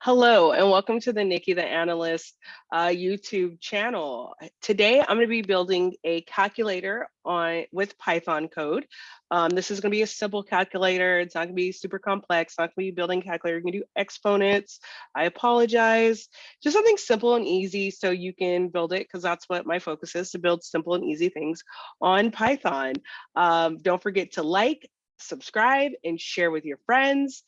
Hello, and welcome to the Nikki the Analyst YouTube channel. Today, I'm going to be building a calculator with Python code. This is going to be a simple calculator. It's not going to be super complex. Not going to be building a calculator. You're going to do exponents. I apologize. Just something simple and easy so you can build it, because that's what my focus is, to build simple and easy things on Python. Don't forget to like, subscribe, and share with your friends.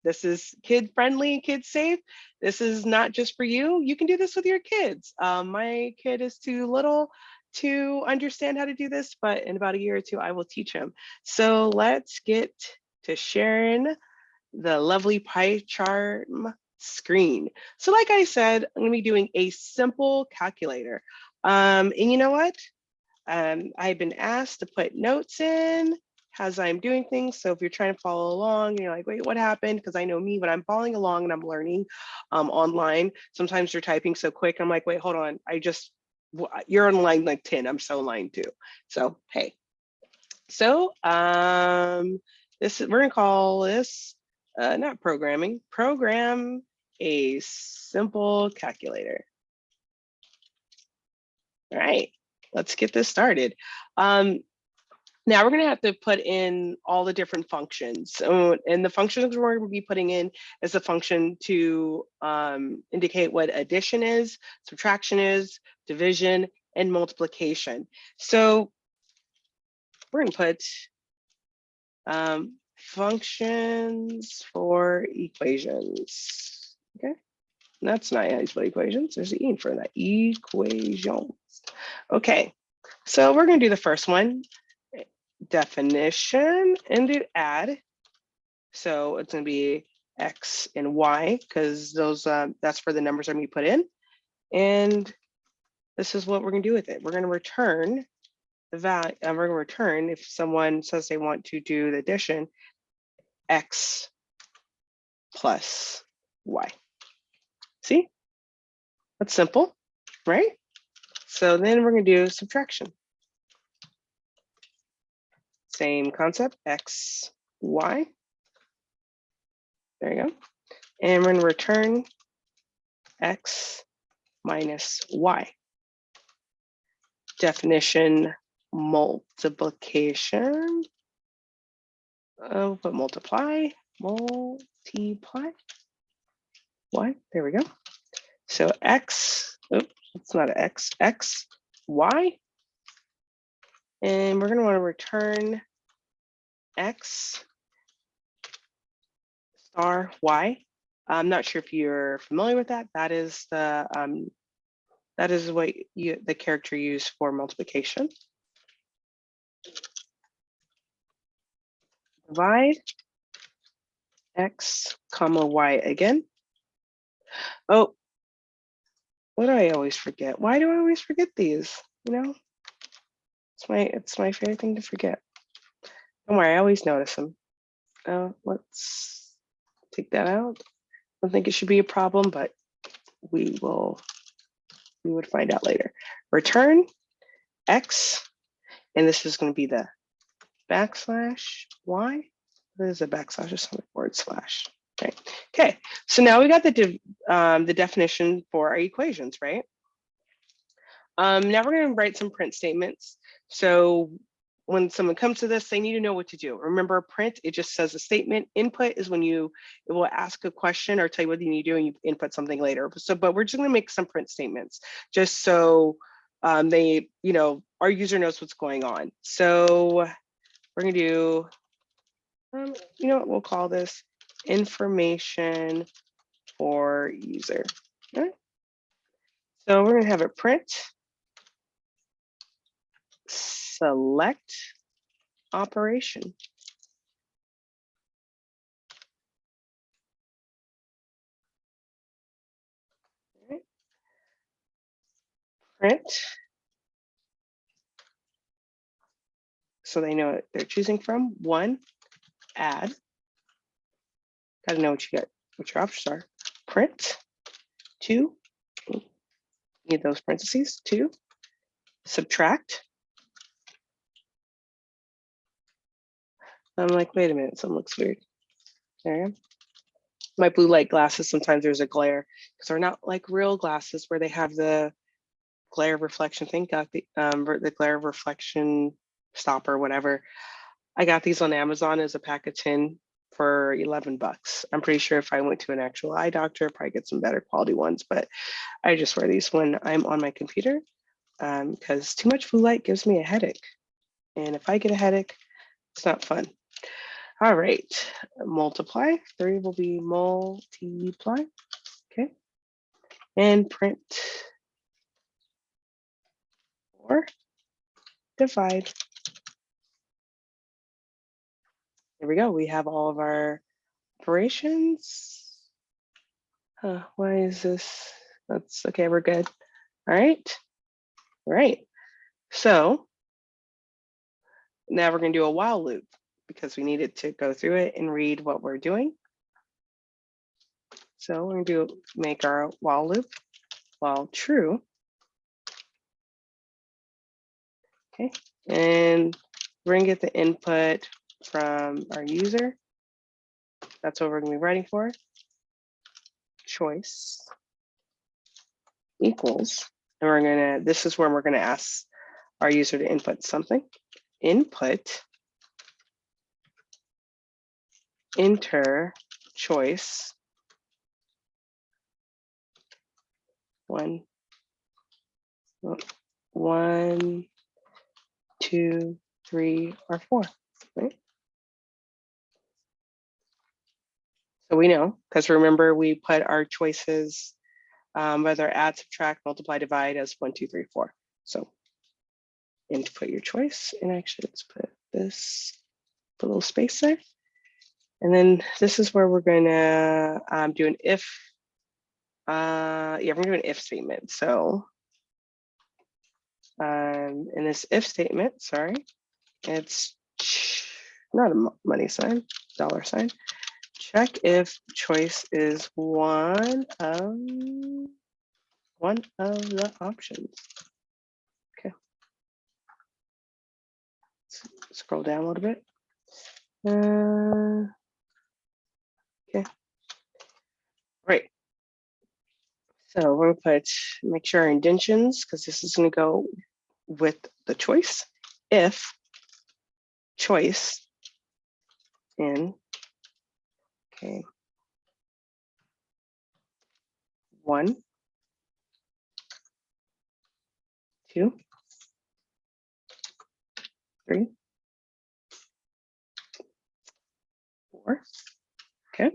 This is kid friendly, kid safe. This is not just for you. You can do this with your kids. My kid is too little to understand how to do this, but in about a year or two, I will teach him. So let's get to sharing the lovely PyCharm screen. So like I said, I'm gonna be doing a simple calculator. And you know what? I've been asked to put notes in as I'm doing things. So if you're trying to follow along and you're like, wait, what happened? Because I know me, when I'm following along and I'm learning online, sometimes you're typing so quick. I'm like, wait, hold on. You're on line like 10. I'm so line 2. So, hey. So we're gonna call this, not programming, program a simple calculator. All right, let's get this started. Now we're going to have to put in all the different functions. And the functions we're going to be putting in is a function to indicate what addition is, subtraction is, division, and multiplication. So we're going to put functions for equations. Okay, and that's not how you spell equations. There's an E for that, equations. Okay, so we're going to do the first one. Definition and do add. So it's going to be X and Y, because those that's for the numbers I'm going to put in. And this is what we're going to do with it. We're going to return the value. We're going to return, if someone says they want to do the addition, X plus Y. See? That's simple, right? So then we're going to do subtraction. Same concept, X, Y. There you go. And we're going to return X minus Y. Definition multiplication. But multiply. Y. There we go. So X, oops, it's not an X, X, Y. And we're going to want to return X star Y. I'm not sure if you're familiar with that. That is the what the character used for multiplication. Divide X comma Y again. Oh, what do I always forget? Why do I always forget these? You know, it's my favorite thing to forget. Don't worry, I always notice them. Let's take that out. I don't think it should be a problem, but we would find out later. Return X, and this is going to be the backslash Y. There's a backslash or something, forward slash. Right. Okay. So now we got the definition for our equations, right? Now we're going to write some print statements. So when someone comes to this, they need to know what to do. Remember, print, it just says a statement. Input is when it will ask a question or tell you what you need to do, and you input something later. So, but we're just going to make some print statements just so they, our user knows what's going on. So we're going to do, you know what, we'll call this information for user. All right. So we're going to have it print select operation. Right. Print, so they know what they're choosing from. 1, add. Got to know what your options are. Print. 2, need those parentheses. 2, subtract. I'm like, wait a minute, something looks weird. There you go. My blue light glasses, sometimes there's a glare because they're not like real glasses where they have the glare reflection thing, got the glare reflection stopper, whatever. I got these on Amazon as a pack of 10 for 11 bucks. I'm pretty sure if I went to an actual eye doctor, I'd probably get some better quality ones, but I just wear these when I'm on my computer because too much blue light gives me a headache. And if I get a headache, it's not fun. All right, multiply. 3 will be multiply, okay? And print 4, divide. There we go. We have all of our operations. Why is this? That's okay, we're good. All right, all right. So now we're gonna do a while loop because we needed to go through it and read what we're doing. So we're gonna make our while loop while true. Okay, and we're gonna get the input from our user. That's what we're gonna be writing for. Choice equals, and this is where we're gonna ask our user to input something. Input, enter choice 1, 2, 3, or 4, right? So we know, because remember we put our choices, whether add, subtract, multiply, divide as 1, 2, 3, 4. So input your choice, and actually let's put this, put a little space there. And then this is where we're gonna do an if, yeah, we're gonna do an if statement. So in this if statement, sorry, it's not a money sign, dollar sign. Check if choice is one of the options. Okay. Let's scroll down a little bit. Okay. Right. So we're gonna make sure our indentions, because this is gonna go with the choice. If choice in, okay, 1, 2, 3, 4, okay.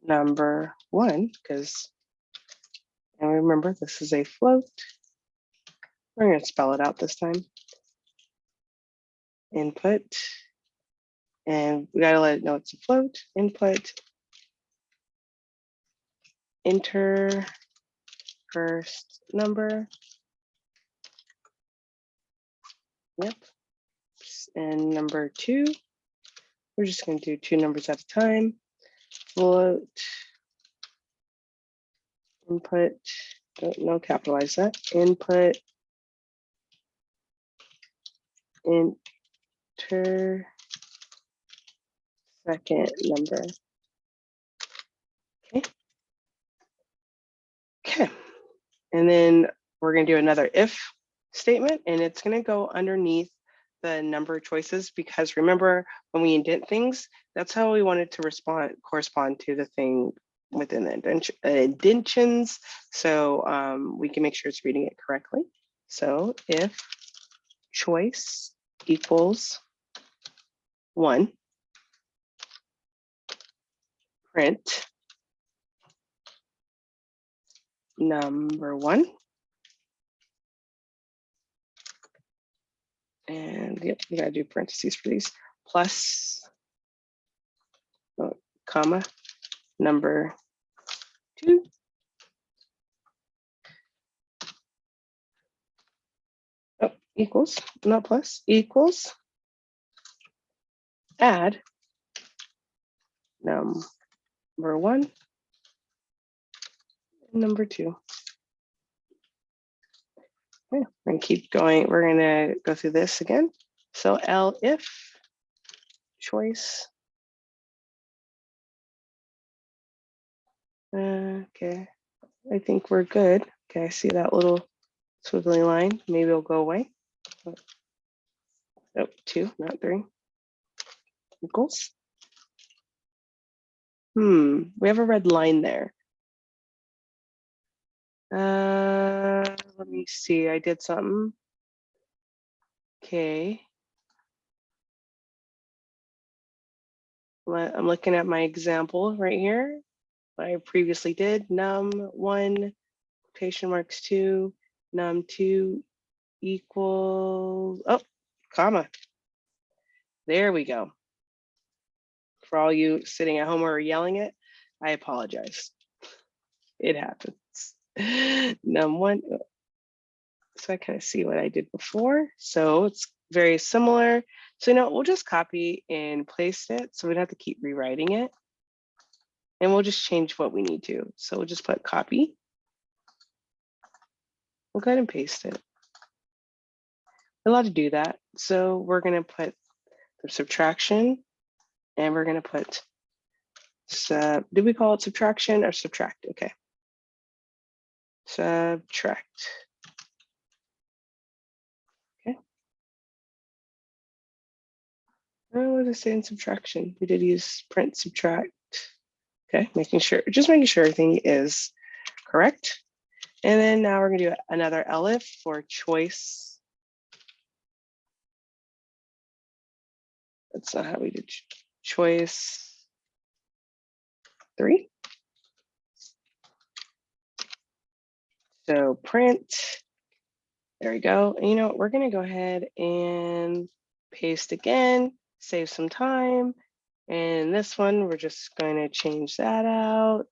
Number 1, because, and remember this is a float. We're gonna spell it out this time. Input, and we gotta let it know it's a float. Input, enter first number. Yep. And number 2, we're just gonna do 2 numbers at a time. Float, input, no, capitalize that. Input, enter second number. Okay. Okay. And then we're going to do another if statement, and it's going to go underneath the number of choices, because remember when we indent things, that's how we want it to correspond to the thing within the indentions. So we can make sure it's reading it correctly. So if choice equals 1, print number 1. And yep, we gotta do parentheses for these, plus, comma, number 2. Oh, equals, not plus, equals, add number 1, number 2. Okay, we're gonna keep going. We're gonna go through this again. So L if choice. Okay, I think we're good. Okay, I see that little squiggly line. Maybe it'll go away. Oh, 2, not 3. Equals. We have a red line there. Let me see, I did something. Okay. I'm looking at my example right here. What I previously did, num1, quotation marks 2, num2 equals, oh, comma. There we go. For all you sitting at home or yelling it, I apologize. It happens. Num1, so I kind of see what I did before. So it's very similar. So we'll just copy and paste it so we don't have to keep rewriting it. And we'll just change what we need to. So we'll just put copy. We'll go ahead and paste it. We're allowed to do that. So we're going to put the subtraction and we're going to put did we call it subtraction or subtract? Okay. Subtract. Okay. What did I say in subtraction? We did use print subtract. Okay, just making sure everything is correct. And then now we're going to do another elif for choice. That's not how we did choice 3. So print, there we go. And you know what, we're going to go ahead and paste again, save some time. And this one, we're just going to change that out,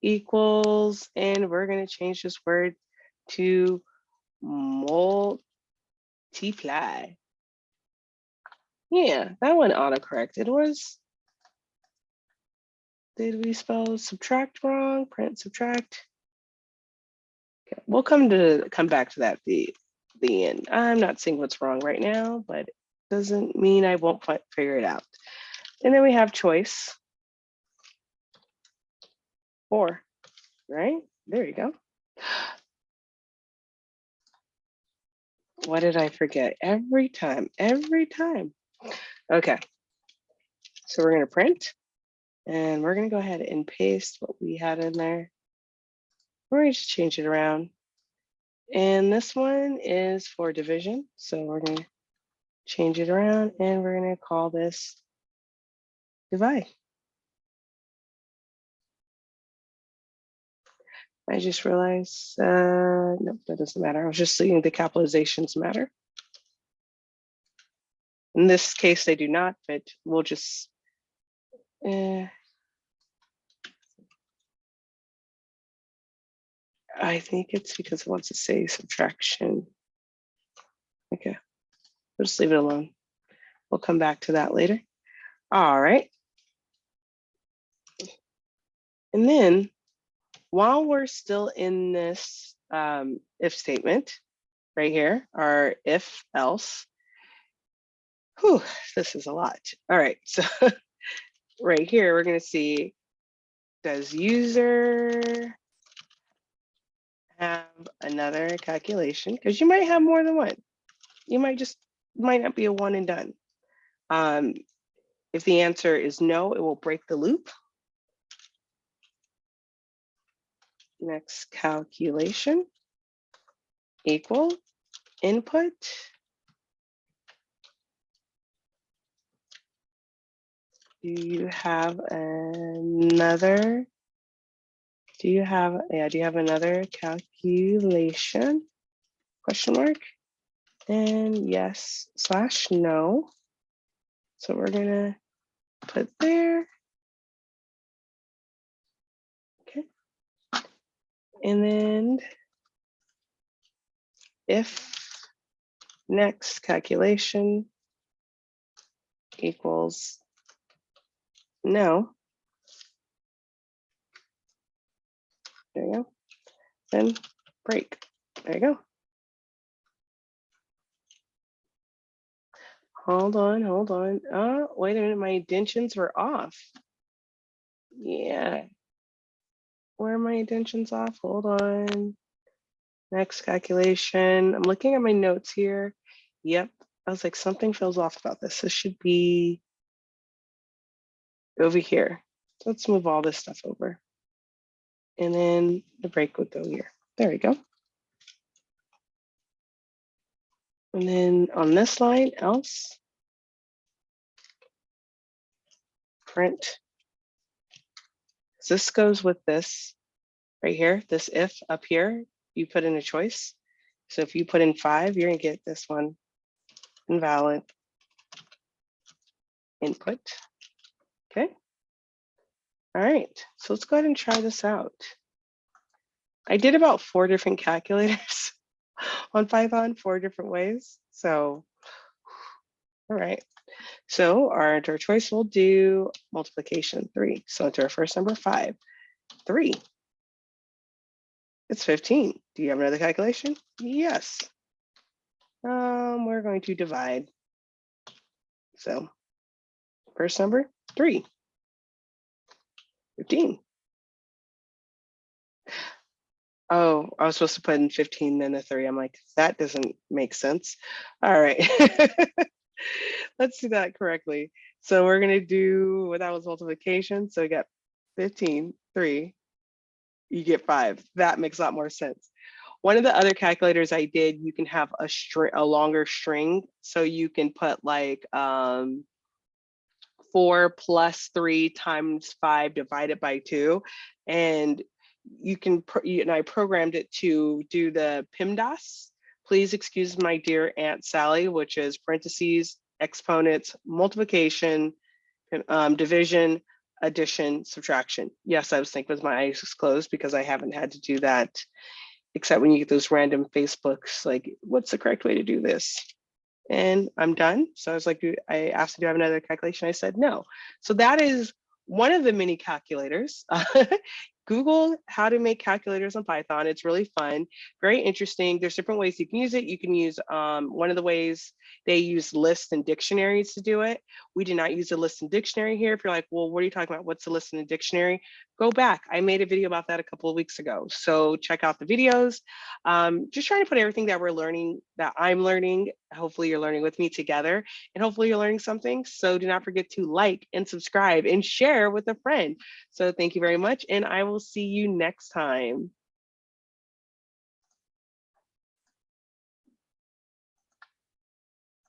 equals, and we're going to change this word to multiply. Yeah, that one autocorrected was. Did we spell subtract wrong? Print subtract. Okay, we'll come back to that at the end. I'm not seeing what's wrong right now, but it doesn't mean I won't figure it out. And then we have choice 4, right? There you go. What did I forget? Every time. Okay. So we're going to print and we're going to go ahead and paste what we had in there. We're going to just change it around. And this one is for division. So we're going to change it around and we're going to call this divide. I just realized, no, that doesn't matter. I was just seeing the capitalizations matter. In this case, they do not, but we'll just, I think it's because it wants to say subtraction. Okay, we'll just leave it alone. We'll come back to that later. All right. And then while we're still in this if statement right here, our if else, whew, this is a lot. All right, so right here, we're going to see, does user have another calculation? Because you might have more than one. You might not be a one and done. If the answer is no, it will break the loop. Next calculation equal input. Do you have another calculation? Question mark. And yes / no. So we're gonna put there. Okay. And then if next calculation equals no. There you go. Then break. There you go. Hold on, hold on. Oh, wait a minute, my indentions were off. Yeah. Where are my indentions off? Hold on. Next calculation. I'm looking at my notes here. Yep. I was like, something feels off about this. This should be over here. Let's move all this stuff over. And then the break would go here. There we go. And then on this line, else, print. This goes with this right here, this if up here, you put in a choice. So if you put in 5, you're gonna get this one, invalid, input, okay? All right, so let's go ahead and try this out. I did about 4 different calculators on Python, 4 different ways. So, all right. So our choice will do multiplication 3. So enter our first number 5, 3. It's 15. Do you have another calculation? Yes. We're going to divide. So first number 3, 15. Oh, I was supposed to put in 15 then a 3. I'm like, that doesn't make sense. All right. Let's do that correctly. So we're going to do what that was multiplication. So we got 15, 3, you get 5. That makes a lot more sense. One of the other calculators I did, you can have a longer string. So you can put like 4 plus 3 times 5 divided by 2. And you can, and I programmed it to do the PEMDAS. Please excuse my dear Aunt Sally, which is parentheses, exponents, multiplication, division, addition, subtraction. Yes, I was thinking with my eyes closed because I haven't had to do that, except when you get those random Facebooks, like, what's the correct way to do this? And I'm done. So I was like, I asked, do you have another calculation? I said, no. So that is one of the many calculators. Google how to make calculators on Python. It's really fun, very interesting. There's different ways you can use it. You can use one of the ways they use lists and dictionaries to do it. We did not use a list and dictionary here. If you're like, well, what are you talking about? What's a list and a dictionary? Go back. I made a video about that a couple of weeks ago. So check out the videos. Just trying to put everything that we're learning, that I'm learning. Hopefully you're learning with me together, and hopefully you're learning something. So do not forget to like and subscribe and share with a friend. So thank you very much, and I will see you next time.